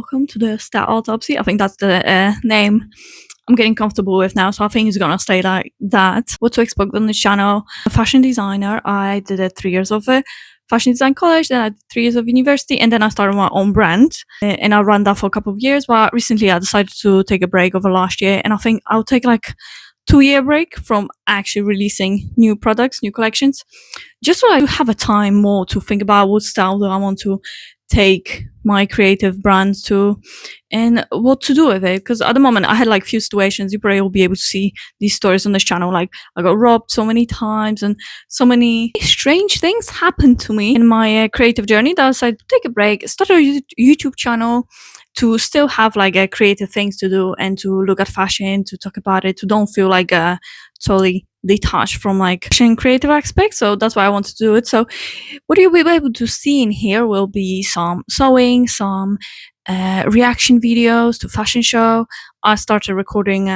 welcome to the Stat Autopsy. I think that's the name I'm getting comfortable with now, so I think it's gonna stay like that. What to expect on this channel? A fashion designer. I did 3 years of fashion design college, then I did 3 years of university, and then I started my own brand. And I ran that for a couple of years, but recently I decided to take a break over last year, and I think I'll take like 2-year break from actually releasing new products, new collections, just so I have a time more to think about what style do I want to take my creative brand to and what to do with it. Because at the moment I had like few situations. You probably will be able to see these stories on this channel. Like I got robbed so many times and so many strange things happened to me in my creative journey that I decided to take a break, start a YouTube channel to still have like creative things to do and to look at fashion, to talk about it, to don't feel like totally detached from like fashion creative aspects. So that's why I want to do it. So what you'll be able to see in here will be some sewing, some reaction videos to fashion show. I started recording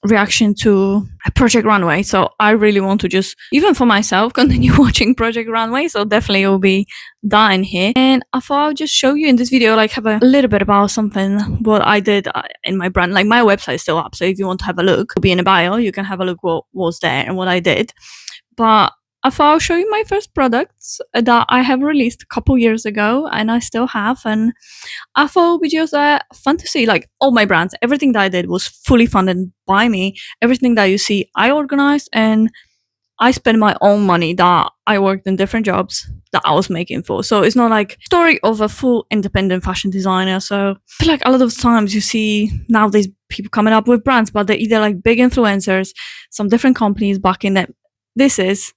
reaction to Project Runway, so I really want to just, even for myself, continue watching Project Runway, so definitely it will be that in here. And I thought I'll just show you in this video, like have a little bit about something what I did in my brand. Like my website is still up, so if you want to have a look, it'll be in the bio, you can have a look what was there and what I did. But I thought I'll show you my first products that I have released a couple years ago and I still have, and I thought it would be just fun to see. Like all my brands, everything that I did was fully funded by me. Everything that you see I organized, and I spent my own money that I worked in different jobs that I was making for. So it's not like story of a full independent fashion designer. So I feel like a lot of times you see nowadays people coming up with brands, but they're either like big influencers, some different companies backing them. This is,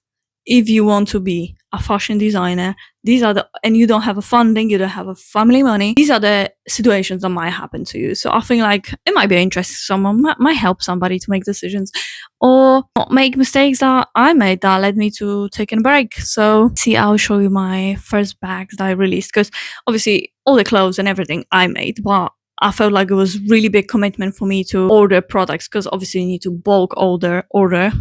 if you want to be a fashion designer, these are the, and you don't have a funding, you don't have a family money, these are the situations that might happen to you. So I think like it might be interesting. Someone might help somebody to make decisions or not make mistakes that I made that led me to taking a break. So see, I'll show you my first bags that I released, because obviously all the clothes and everything I made, but I felt like it was really big commitment for me to order products, because obviously you need to bulk order,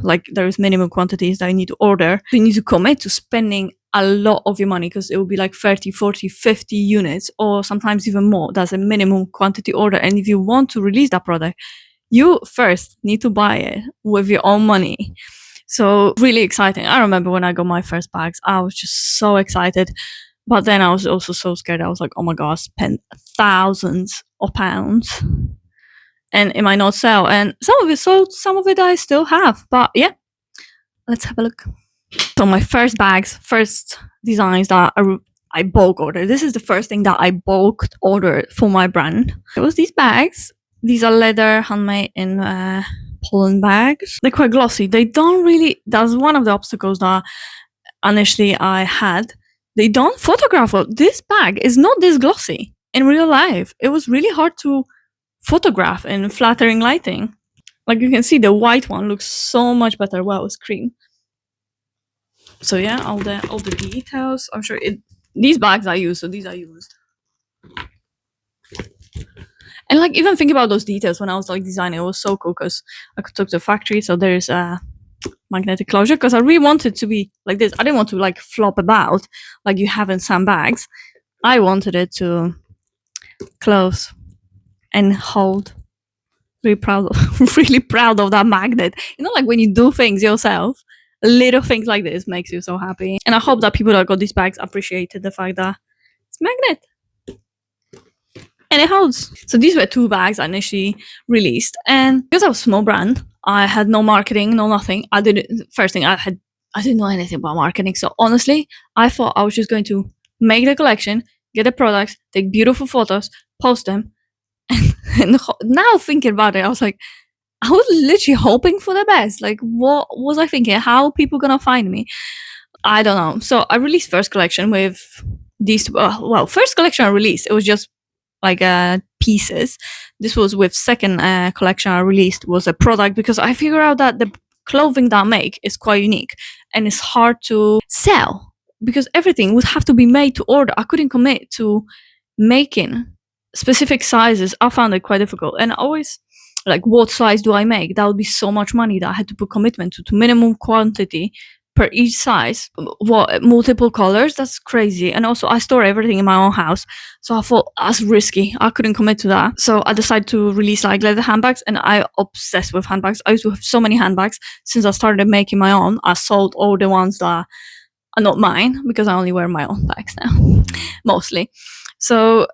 like there is minimum quantities that you need to order. You need to commit to spending a lot of your money, because it will be like 30, 40, 50 units or sometimes even more. That's a minimum quantity order. And if you want to release that product, you first need to buy it with your own money. So really exciting. I remember when I got my first bags, I was just so excited. But then I was also so scared. I was like, oh my God, I spent thousands of pounds and it might not sell. And some of it sold, some of it I still have. But yeah, let's have a look. So my first bags, first designs that I bulk ordered. This is the first thing that I bulk ordered for my brand. It was these bags. These are leather, handmade in Poland bags. They're quite glossy. They don't really, that's one of the obstacles that initially I had. They don't photograph well. This bag is not this glossy in real life. It was really hard to photograph in flattering lighting. Like you can see, the white one looks so much better. Wow, it's cream. So yeah, all the details. I'm sure these bags I use, so these are used. And like even think about those details when I was like designing, it was so cool because I could talk to the factory. So there's a magnetic closure, because I really wanted to be like this. I didn't want to like flop about like you have in some bags. I wanted it to close and hold. Really proud of that magnet. You know, like when you do things yourself, little things like this makes you so happy. And I hope that people that got these bags appreciated the fact that it's magnet and it holds. So these were 2 bags I initially released, and because I was a small brand, I had no marketing, no nothing. I didn't know anything about marketing. So honestly, I thought I was just going to make the collection, get the products, take beautiful photos, post them. And now thinking about it, I was like, I was literally hoping for the best. Like, what was I thinking? How are people gonna find me? I don't know. So I released first collection with these. First collection I released, it was just like pieces. This was with second collection I released was a product, because I figured out that the clothing that I make is quite unique and it's hard to sell because everything would have to be made to order. I couldn't commit to making specific sizes. I found it quite difficult, and always like, what size do I make? That would be so much money that I had to put commitment to minimum quantity per each size. What, multiple colors? That's crazy. And also I store everything in my own house, so I thought that's risky. I couldn't commit to that, so I decided to release like leather handbags. And I obsessed with handbags. I used to have so many handbags. Since I started making my own, I sold all the ones that are not mine, because I only wear my own bags now mostly. So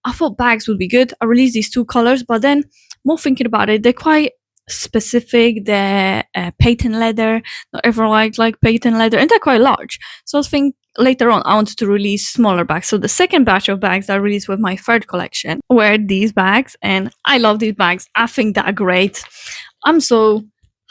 I thought bags would be good. I released these 2 colors, but then more thinking about it, they're quite specific. They're patent leather. Not everyone like patent leather, and they're quite large. So I was thinking later on I wanted to release smaller bags. So the second batch of bags that I released with my third collection were these bags, and I love these bags. I think they're great. I'm so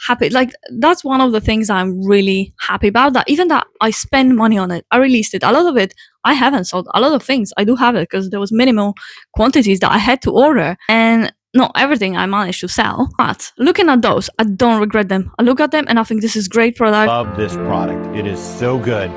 happy. Like, that's one of the things I'm really happy about, that even that I spend money on it. I released it. A lot of it I haven't sold. A lot of things I do have it because there was minimal quantities that I had to order, and not everything I managed to sell. But looking at those, I don't regret them. I look at them and I think this is great product. Love this product. It is so good.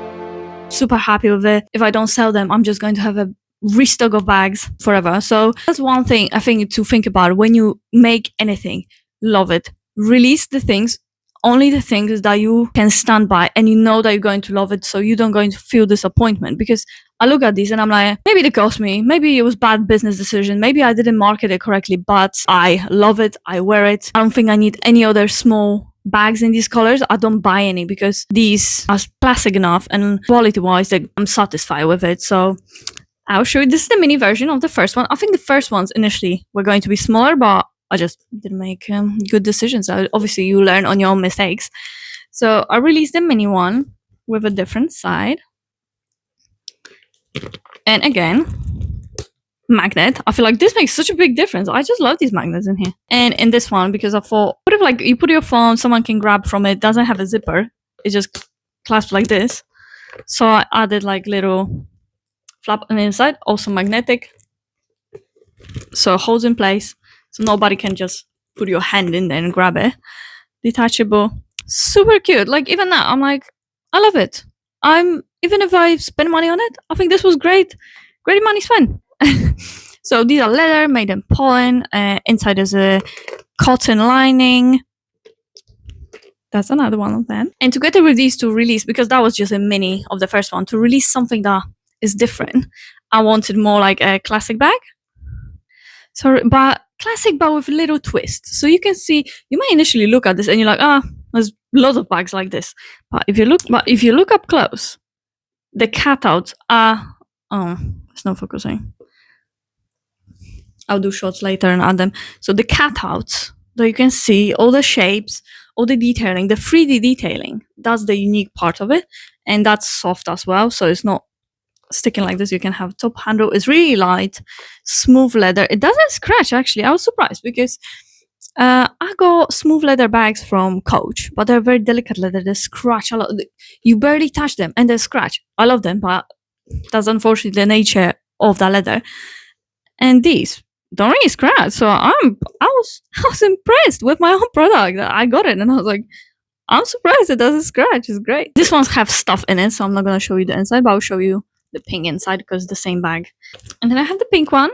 Super happy with it. If I don't sell them, I'm just going to have a restock of bags forever. So that's one thing I think to think about when you make anything. Love it. Release the things, only the things that you can stand by and you know that you're going to love it, so you don't going to feel disappointment. Because I look at these and I'm like, maybe they cost me, maybe it was bad business decision, maybe I didn't market it correctly, but I love it, I wear it. I don't think I need any other small bags in these colors. I don't buy any because these are classic enough, and quality wise I'm satisfied with it. So I'll show you. This is the mini version of the first one. I think the first ones initially were going to be smaller, but I just didn't make good decisions. Obviously, you learn on your own mistakes. So I released the mini one with a different side. And again, magnet. I feel like this makes such a big difference. I just love these magnets in here. And in this one, because I thought, what if like you put your phone, someone can grab from it, doesn't have a zipper. It just clasps like this. So I added like little flap on the inside, also magnetic. So it holds in place. So nobody can just put your hand in there and grab it. Detachable. Super cute. Like, even now, I'm like, I love it. Even if I spend money on it, I think this was great. Great money spent. So these are leather, made in Poland. Inside is a cotton lining. That's another one of them. And to get these to release, because that was just a mini of the first one, to release something that is different, I wanted more like a classic bag. So, but classic, but with a little twist. So you can see, you might initially look at this and you're like, there's lots of bags like this. But if you look up close, the cutouts are, it's not focusing. I'll do shots later and add them. So the cutouts, that you can see all the shapes, all the detailing, the 3D detailing, that's the unique part of it. And that's soft as well, so it's not sticking like this. You can have top handle. It's really light, smooth leather. It doesn't scratch, actually. I was surprised because I got smooth leather bags from Coach, but they're very delicate leather. They scratch a lot. You barely touch them and they scratch. I love them, but that's unfortunately the nature of the leather. And these don't really scratch. So I was impressed with my own product. I got it and I was like, I'm surprised it doesn't scratch. It's great. These ones have stuff in it, so I'm not gonna show you the inside, but I'll show you the pink inside because it's the same bag. And then I have the pink one.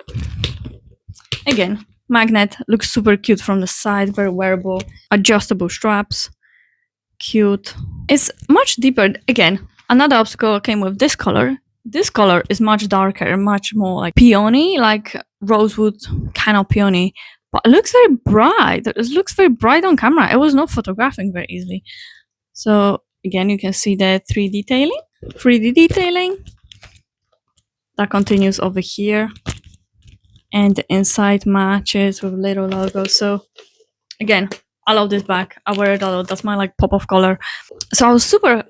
Again, magnet, looks super cute from the side, very wearable, adjustable straps, cute. It's much deeper. Again, another obstacle came with this color. This color is much darker and much more like peony, like rosewood kind of peony, but it looks very bright. It looks very bright on camera. It was not photographing very easily. So again, you can see the 3D detailing. That continues over here, and the inside matches with little logos. So again, I love this bag. I wear it a lot. That's my like pop of color. So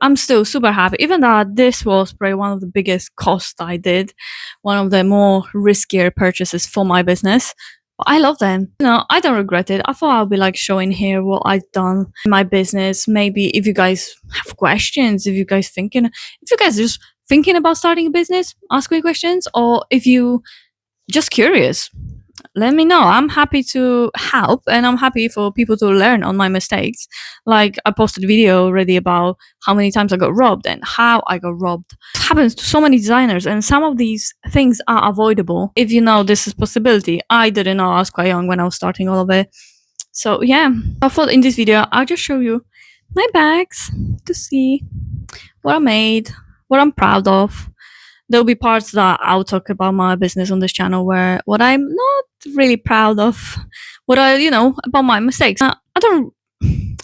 I'm still super happy, even though this was probably one of the biggest costs I did, one of the more riskier purchases for my business. But I love them. I don't regret it. I thought I'll be like showing here what I've done in my business. Maybe if you guys have questions, if you guys just thinking about starting a business, ask me questions, or if you just curious, let me know. I'm happy to help, and I'm happy for people to learn on my mistakes. Like, I posted a video already about how many times I got robbed and how I got robbed. It happens to so many designers, and some of these things are avoidable if you know this is possibility. I didn't know. I was quite young when I was starting all of it. So yeah, I thought in this video I'll just show you my bags to see what I made, what I'm proud of. There'll be parts that I'll talk about my business on this channel where what I'm not really proud of, what I, about my mistakes. I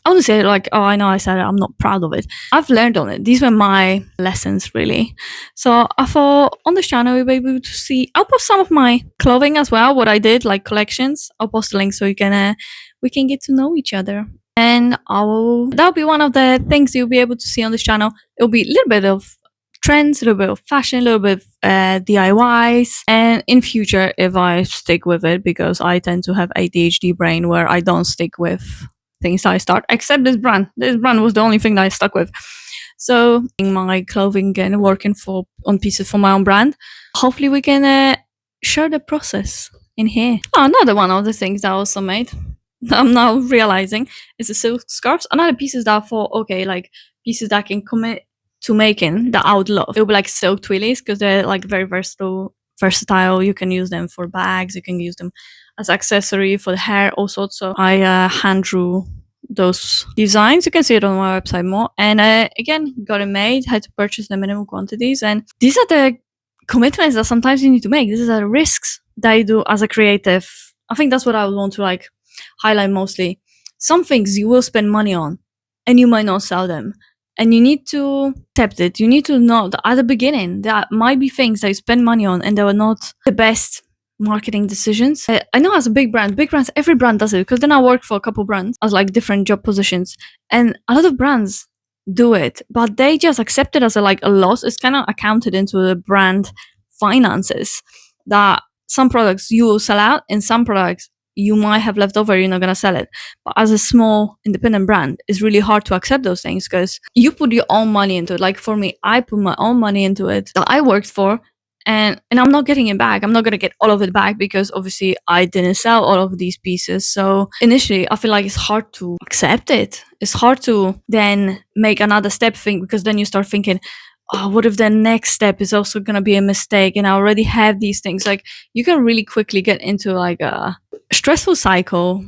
wouldn't say like, oh, I know I said it, I'm not proud of it. I've learned on it. These were my lessons, really. So I thought on this channel you'll be able to see. I'll post some of my clothing as well, what I did, like collections. I'll post a link so you can we can get to know each other. And that'll be one of the things you'll be able to see on this channel. It'll be a little bit of trends, a little bit of fashion, a little bit of DIYs, and in future, if I stick with it, because I tend to have ADHD brain where I don't stick with things I start, except this brand. This brand was the only thing that I stuck with. So, in my clothing and working on pieces for my own brand, hopefully we can share the process in here. Oh, another one of the things that I also made, I'm now realizing, is the silk scarves. Another pieces that I thought, okay, like pieces that I can commit to making that I would love. It would be like silk twillies because they're like very versatile. You can use them for bags, you can use them as accessory for the hair, all sorts. So I hand drew those designs. You can see it on my website more. And again, got it made, had to purchase the minimum quantities. And these are the commitments that sometimes you need to make. These are the risks that you do as a creative. I think that's what I would want to like highlight mostly. Some things you will spend money on and you might not sell them. And you need to accept it. You need to know that at the beginning, there might be things that you spend money on and they were not the best marketing decisions. I know as a big brands, every brand does it, because then I work for a couple brands as like different job positions. And a lot of brands do it, but they just accept it as a loss. It's kind of accounted into the brand finances that some products you will sell out and some products you might have left over, you're not going to sell it. But as a small independent brand, it's really hard to accept those things because you put your own money into it. Like for me, I put my own money into it that I worked for, and I'm not getting it back. I'm not going to get all of it back because obviously I didn't sell all of these pieces. So initially, I feel like it's hard to accept it. It's hard to then make another step because then you start thinking, oh, what if the next step is also going to be a mistake and I already have these things? Like you can really quickly get into like a stressful cycle.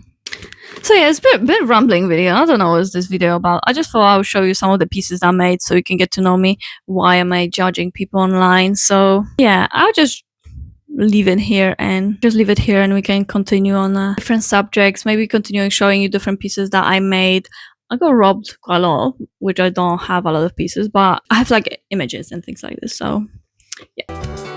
So yeah, it's a bit rambling video. I don't know what this video about. I just thought I would show you some of the pieces I made so you can get to know me. Why am I judging people online? So yeah, I'll just leave it here and we can continue on different subjects. Maybe continuing showing you different pieces that I made. I got robbed quite a lot, which I don't have a lot of pieces, but I have like images and things like this. So yeah.